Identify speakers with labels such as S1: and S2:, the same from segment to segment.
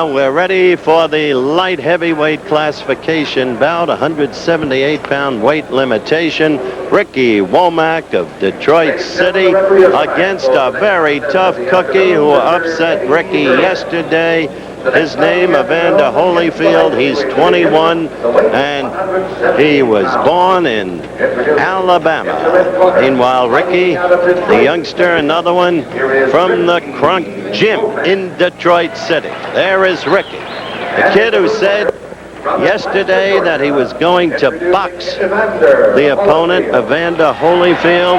S1: We're ready for the light heavyweight classification bout, 178-pound weight limitation. Ricky Womack of Detroit City against a very tough cookie who upset Ricky yesterday. His name, Evander Holyfield. He's 21, and he was born in Alabama. Meanwhile, Ricky, the youngster, another one from the Crunk Gym in Detroit City. There is Ricky, the kid who said yesterday that he was going to box the opponent, Evander Holyfield.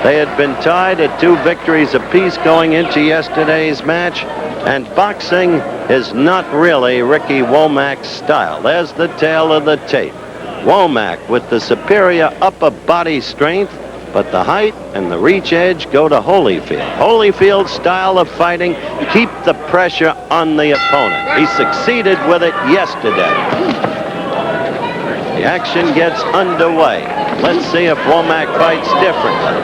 S1: They had been tied at 2 victories apiece going into yesterday's match, and boxing is not really Ricky Womack's style. There's the tail of the tape. Womack with the superior upper body strength, but the height and the reach edge go to Holyfield. Holyfield's style of fighting, keep the pressure on the opponent. He succeeded with it yesterday. The action gets underway. Let's see if Womack fights differently.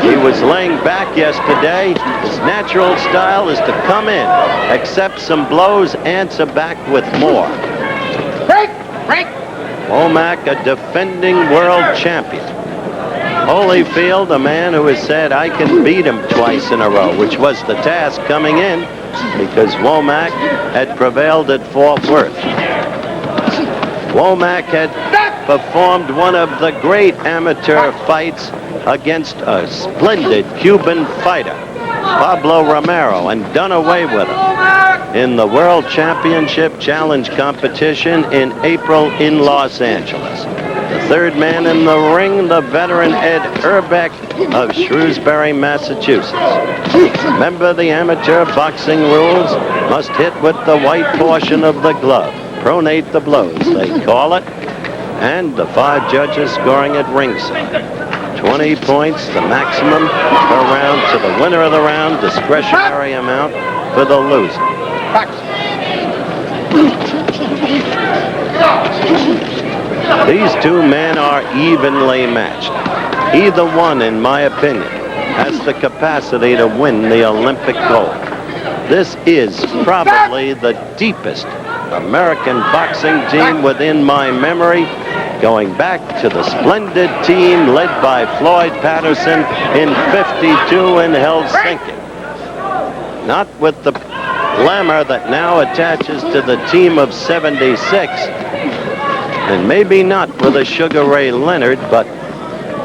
S1: He was laying back yesterday. His natural style is to come in, accept some blows, answer back with more.
S2: Break! Break!
S1: Womack, a defending world champion. Holyfield, a man who has said, I can beat him twice in a row, which was the task coming in because Womack had prevailed at Fort Worth. Womack had performed one of the great amateur fights against a splendid Cuban fighter, Pablo Romero, and done away with him in the World Championship Challenge competition in April in Los Angeles. The third man in the ring, the veteran Ed Herbeck of Shrewsbury, Massachusetts. Remember the amateur boxing rules? Must hit with the white portion of the glove. Pronate the blows, they call it. And the 5 judges scoring at ringside. 20 points, the maximum per round to the winner of the round, discretionary amount for the loser. These 2 men are evenly matched. Either one, in my opinion, has the capacity to win the Olympic gold. This is probably the deepest American boxing team within my memory, going back to the splendid team led by Floyd Patterson in '52 in Helsinki. Not with the glamour that now attaches to the team of '76, and maybe not with a Sugar Ray Leonard, but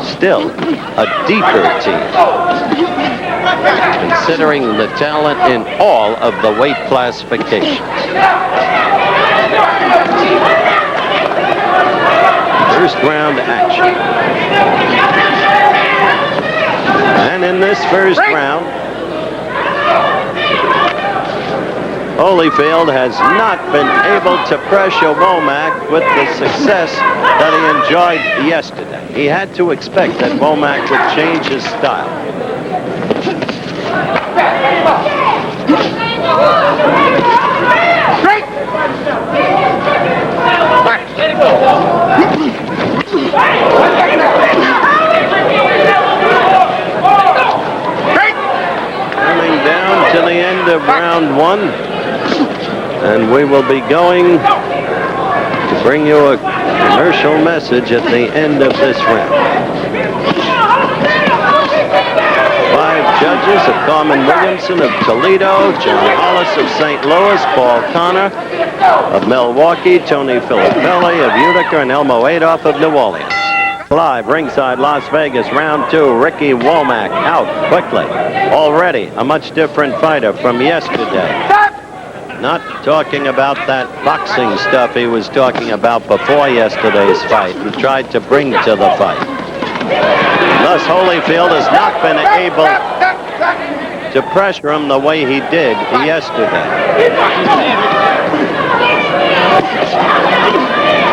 S1: still a deeper team, considering the talent in all of the weight classifications. First round action. And in this first round, Holyfield has not been able to pressure Womack with the success that he enjoyed yesterday. He had to expect that Womack would change his style. Coming down to the end of round 1, and we will be going to bring you a commercial message at the end of this round. 5 judges of Carmen Williamson of Toledo, John Hollis of St. Louis, Paul Connor of Milwaukee, Tony Filippelli of Utica, and Elmo Adolph of New Orleans. Live ringside Las Vegas, round 2, Ricky Womack out quickly. Already a much different fighter from yesterday. Not talking about that boxing stuff he was talking about before yesterday's fight. He tried to bring to the fight. Thus, Holyfield has not been able to pressure him the way he did yesterday.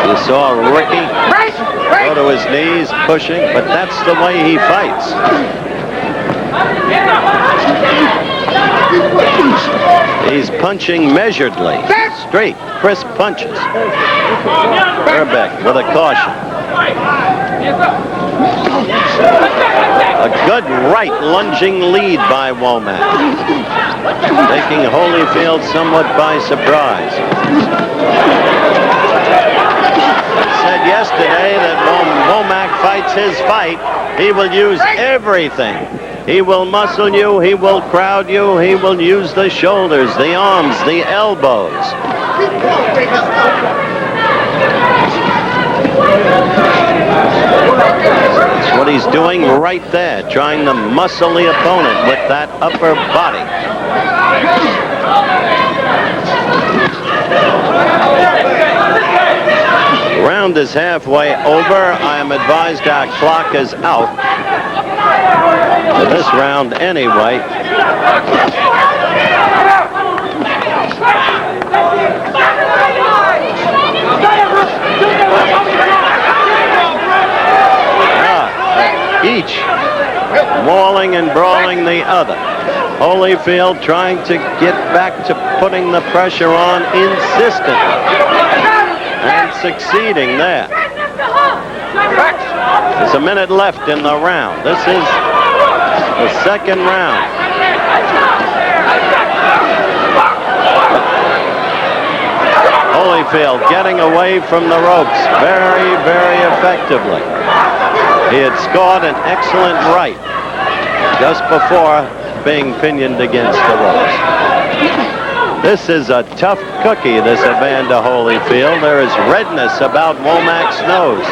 S1: You saw Ricky go to his knees, pushing, but that's the way he fights. He's punching measuredly, straight, crisp punches. Herbeck with a caution. A good right lunging lead by Womack, taking Holyfield somewhat by surprise. I said yesterday that when Womack fights his fight, he will use everything. He will muscle you, he will crowd you, he will use the shoulders, the arms, the elbows. That's what he's doing right there, trying to muscle the opponent with that upper body. Round is halfway over. I am advised our clock is out for this round anyway. Each mauling and brawling the other. Holyfield trying to get back to putting the pressure on insistently and succeeding there. There's a minute left in the round. This is the second round. Holyfield getting away from the ropes very, very effectively. He had scored an excellent right just before being pinioned against the ropes. This is a tough cookie, this Evander Holyfield. There is redness about Womack's nose.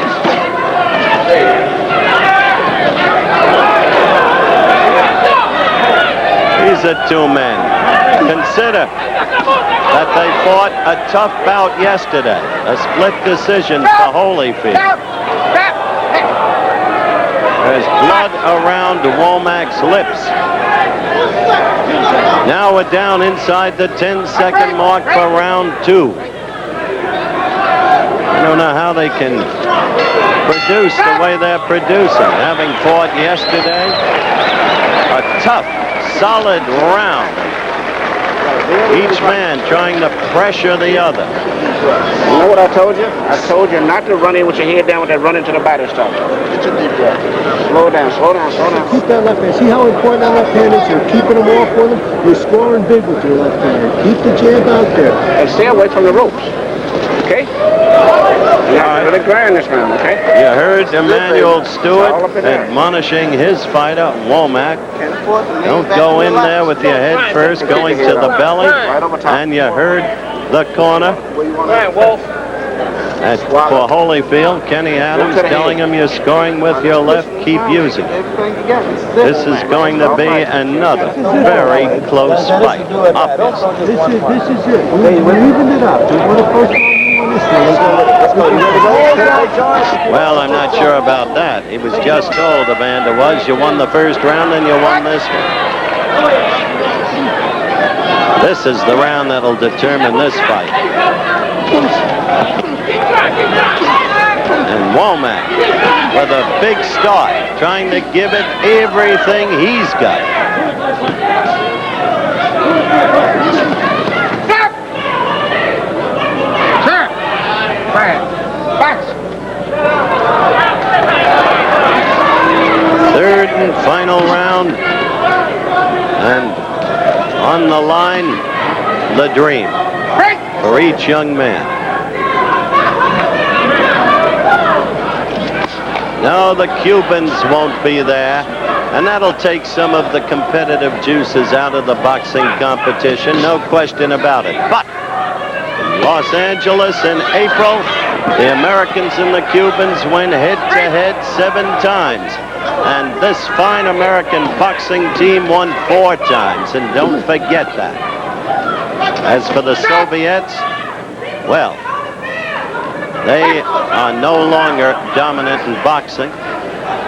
S1: These are two men. Consider that they fought a tough bout yesterday. A split decision for Holyfield. There's blood around Womack's lips. Now we're down inside the 10-second mark for round two. I don't know how they can produce the way they're producing. Having fought yesterday, a tough, solid round. Each man trying to pressure the other.
S2: You know what I told you? I told you not to run in with your head down with that run into the battle stuff. Get your deep breath. Slow down, slow down, slow down.
S3: Keep that left hand. See how important that left hand is? You're keeping them off with them. You're scoring big with your left hand. Keep the jab out there.
S2: And stay away from the ropes. Okay? You have to really grind this round, okay?
S1: You heard Emmanuel Stewart admonishing his fighter, Womack. Don't go in there with your head first, going to the belly. And you heard the corner. As for Holyfield, Kenny Adams telling him you're scoring with your left, keep using it. This is going to be another very close fight.
S3: This is it. We evened it up. You want to first round, you want this one.
S1: Well, I'm not sure about that. He was just told, Evander was, you won the first round and you won this one. This is the round that'll determine this fight. And Womack with a big start, trying to give it everything he's got. Third and final round, and on the line, the dream for each young man. No, the Cubans won't be there, and that'll take some of the competitive juices out of the boxing competition, no question about it. But in Los Angeles in April, the Americans and the Cubans went head-to-head 7 times. And this fine American boxing team won 4 times, and don't forget that. As for the Soviets, well, they are no longer dominant in boxing.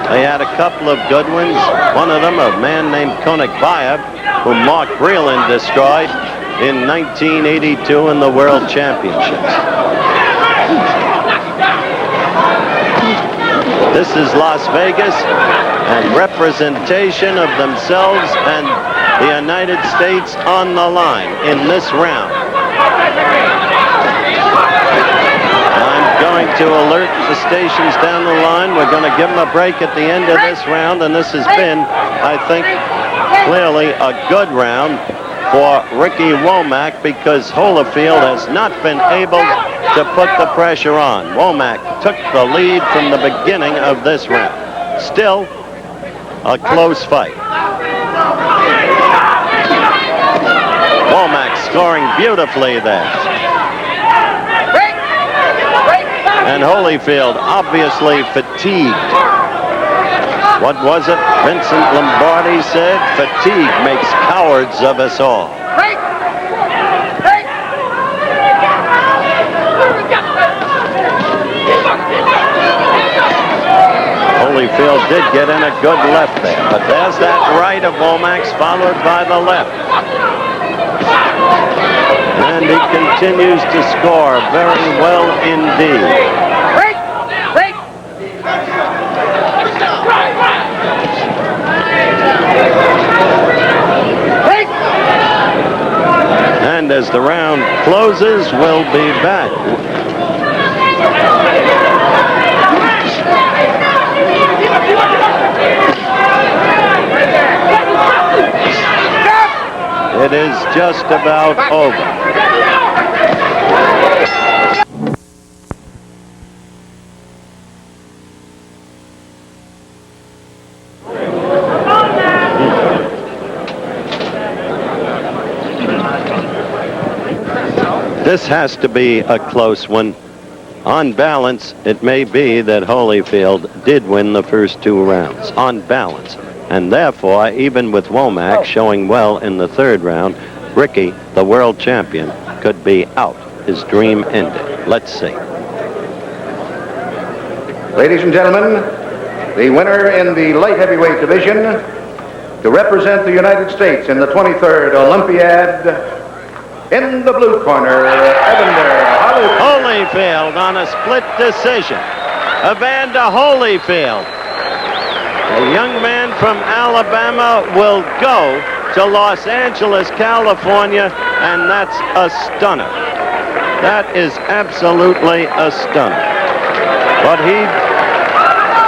S1: They had a couple of good ones. One of them, a man named Konakbayev, who Mark Breland destroyed in 1982 in the World Championships. This is Las Vegas, and representation of themselves and the United States on the line in this round. I'm going to alert the stations down the line. We're going to give them a break at the end of this round, and this has been, I think, clearly a good round for Ricky Womack because Holyfield has not been able to put the pressure on. Womack took the lead from the beginning of this round. Still a close fight. Womack scoring beautifully there. And Holyfield obviously fatigued. What was it Vincent Lombardi said? Fatigue makes cowards of us all. Holyfield did get in a good left there, but there's that right of Womack's followed by the left. And he continues to score very well indeed. And as the round closes, we'll be back. It is just about over. This has to be a close one. On balance, it may be that Holyfield did win the first two rounds. On balance. And therefore, even with Womack showing well in the third round, Ricky, the world champion, could be out. His dream ended. Let's see.
S4: Ladies and gentlemen, the winner in the light heavyweight division to represent the United States in the 23rd Olympiad, in the blue corner, Evander
S1: Holyfield on a split decision. Evander Holyfield, the young man from Alabama, will go to Los Angeles, California, and that's a stunner. That is absolutely a stunner. But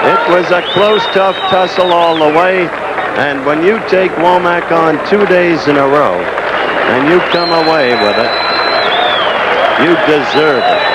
S1: it was a close, tough tussle all the way, and when you take Womack on 2 days in a row, and you come away with it, you deserve it.